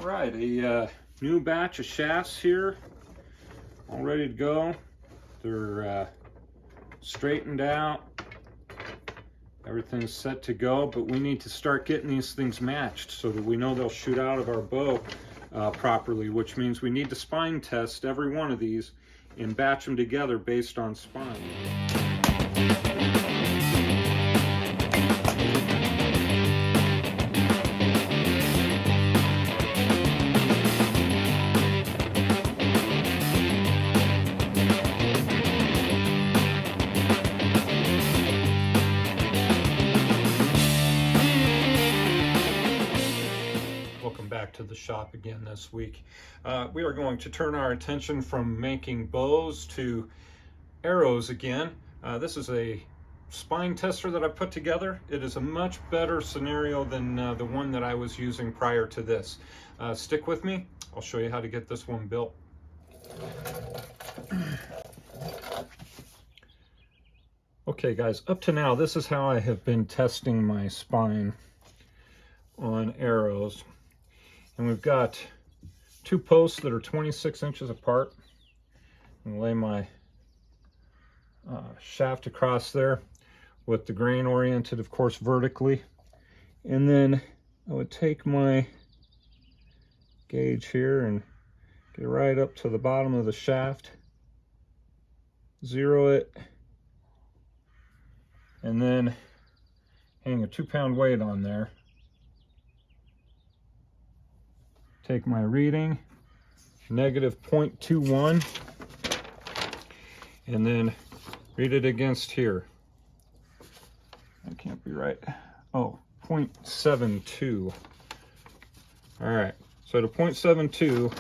Right, a new batch of shafts here, all ready to go. They're straightened out. Everything's set to go, but we need to start getting these things matched so that we know they'll shoot out of our bow properly, which means we need to spine test every one of these and batch them together based on spine. Back to the shop again this week. We are going to turn our attention from making bows to arrows again. This is a spine tester that I put together. It is a much better scenario than the one that I was using prior to this. Stick with me. I'll show you how to get this one built. Okay guys, up to now this is how I have been testing my spine on arrows. And we've got two posts that are 26 inches apart. I'm gonna lay my shaft across there with the grain oriented, of course, vertically. And then I would take my gauge here and get right up to the bottom of the shaft, zero it, and then hang a 2-pound weight on there. Take my reading, -0.21, and then read it against here. That can't be right. Oh, 0.72. All right, so to 0.72,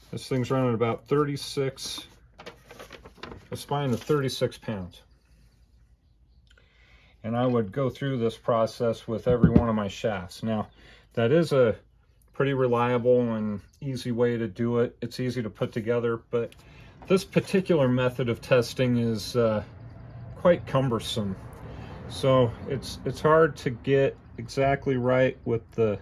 this thing's running about 36, a spine of 36 pounds. And I would go through this process with every one of my shafts. Now, that is a pretty reliable and easy way to do it. It's easy to put together, but this particular method of testing is quite cumbersome. So it's hard to get exactly right with the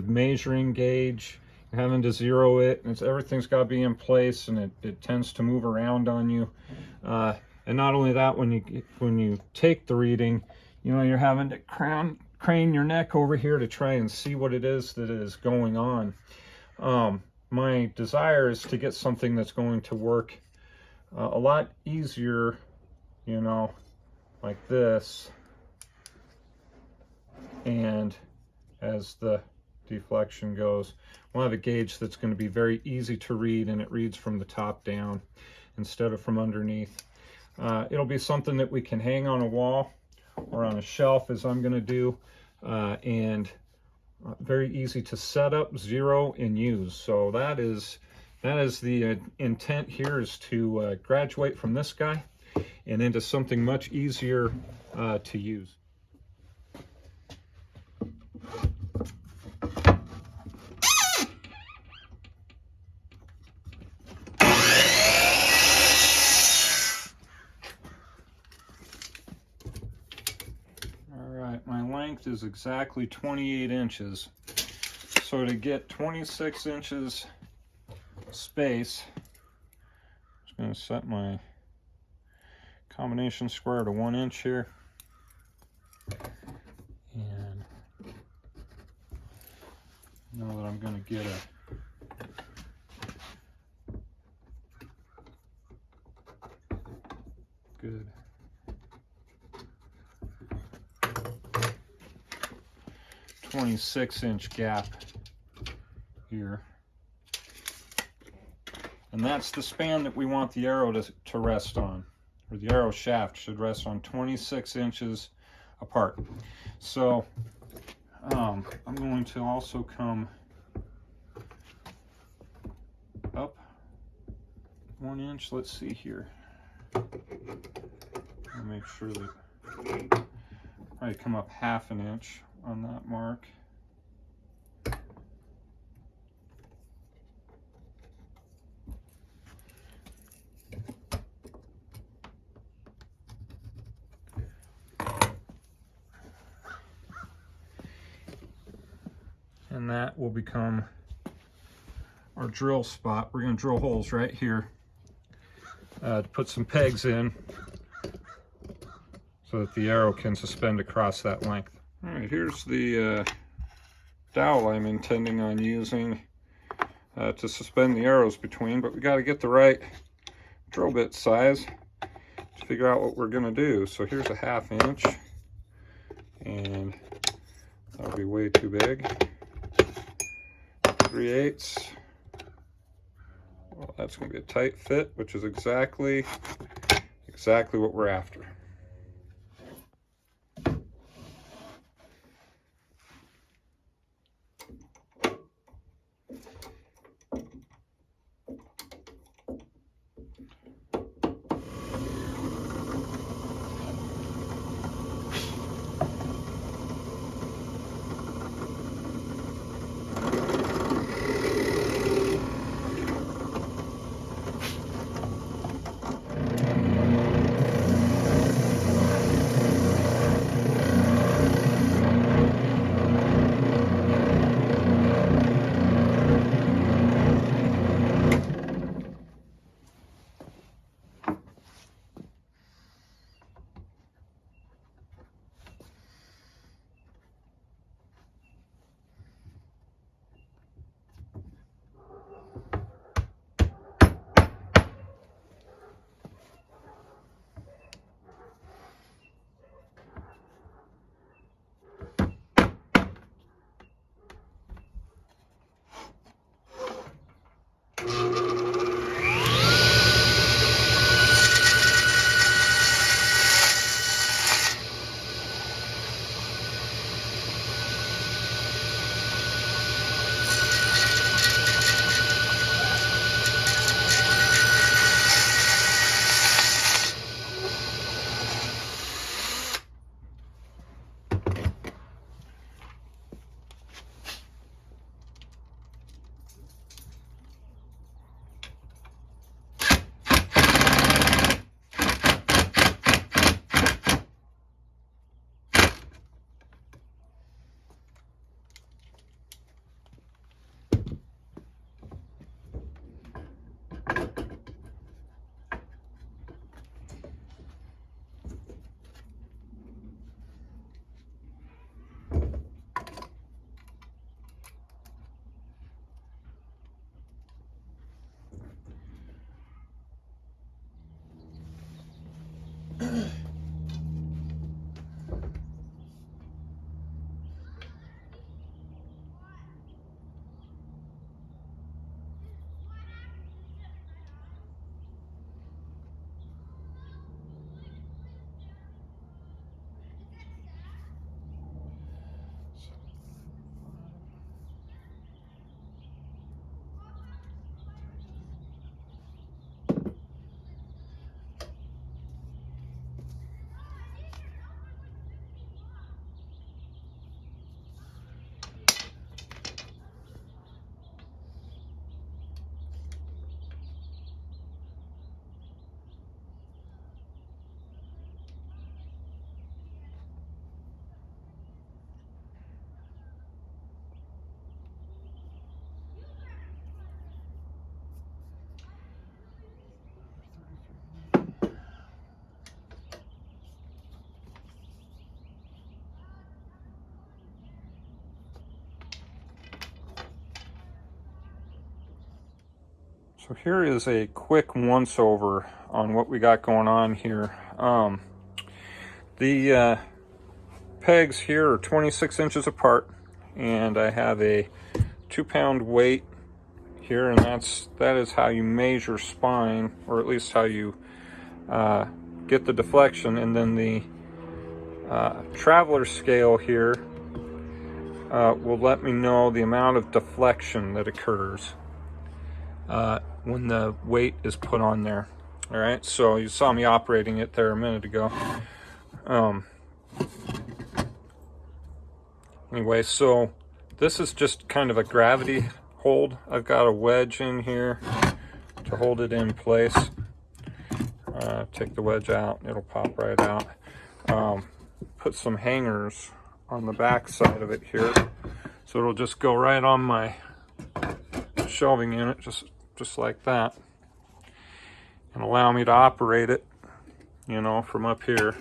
measuring gauge. You're having to zero it, and everything's got to be in place, and it tends to move around on you. And not only that, when you take the reading, you know, you're having to crane your neck over here to try and see what it is that is going on. My desire is to get something that's going to work a lot easier, you know, like this. And as the deflection goes, we'll have a gauge that's going to be very easy to read, and it reads from the top down instead of from underneath. It'll be something that we can hang on a wall or on a shelf, as I'm going to do, and very easy to set up, zero, and use. So that is the intent here, is to graduate from this guy and into something much easier to use. My length is exactly 28 inches. So to get 26 inches space, I'm just going to set my combination square to 1 inch here. And know that I'm going to get a good 26-inch gap here, and that's the span that we want the arrow to rest on, or the arrow shaft should rest on, 26 inches apart. So I'm going to also come up 1 inch. Let's see here. I'll make sure that I come up 1/2 inch on that mark. and that will become our drill spot. We're going to drill holes right here to put some pegs in so that the arrow can suspend across that length. All right, here's the dowel I'm intending on using to suspend the arrows between, but we got to get the right drill bit size to figure out what we're going to do. So here's a 1/2 inch, and that'll be way too big. 3/8. Well, that's going to be a tight fit, which is exactly what we're after. So here is a quick once over on what we got going on here. The pegs here are 26 inches apart, and I have a 2-pound weight here, and that is how you measure spine, or at least how you get the deflection. And then the traveler scale here will let me know the amount of deflection that occurs when the weight is put on there. All right, so you saw me operating it there a minute ago. Anyway, so this is just kind of a gravity hold. I've got a wedge in here to hold it in place. Take the wedge out, it'll pop right out. Put some hangers on the back side of it here So it'll just go right on my shelving unit, just like that, and allow me to operate it, you know, from up here.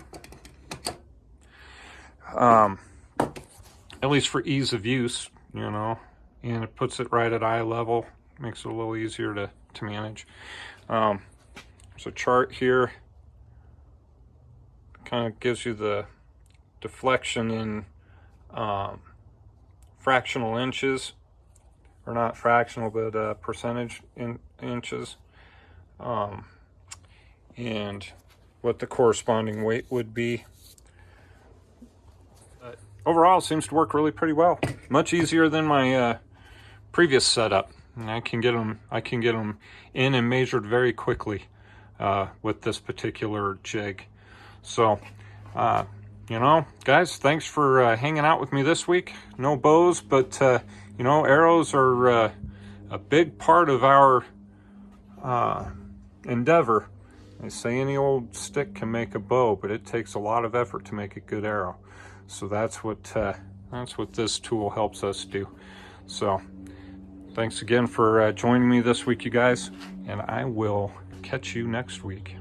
At least for ease of use, you know, and it puts it right at eye level, makes it a little easier to manage. There's a chart here, kind of gives you the deflection in fractional inches, or not fractional, but percentage in inches, and what the corresponding weight would be. But overall, it seems to work really pretty well. Much easier than my previous setup. And I can get them in and measured very quickly with this particular jig. So, you know, guys, thanks for hanging out with me this week. No bows, but you know, arrows are a big part of our endeavor. They say any old stick can make a bow, but it takes a lot of effort to make a good arrow. So that's what this tool helps us do. So thanks again for joining me this week, you guys, and I will catch you next week.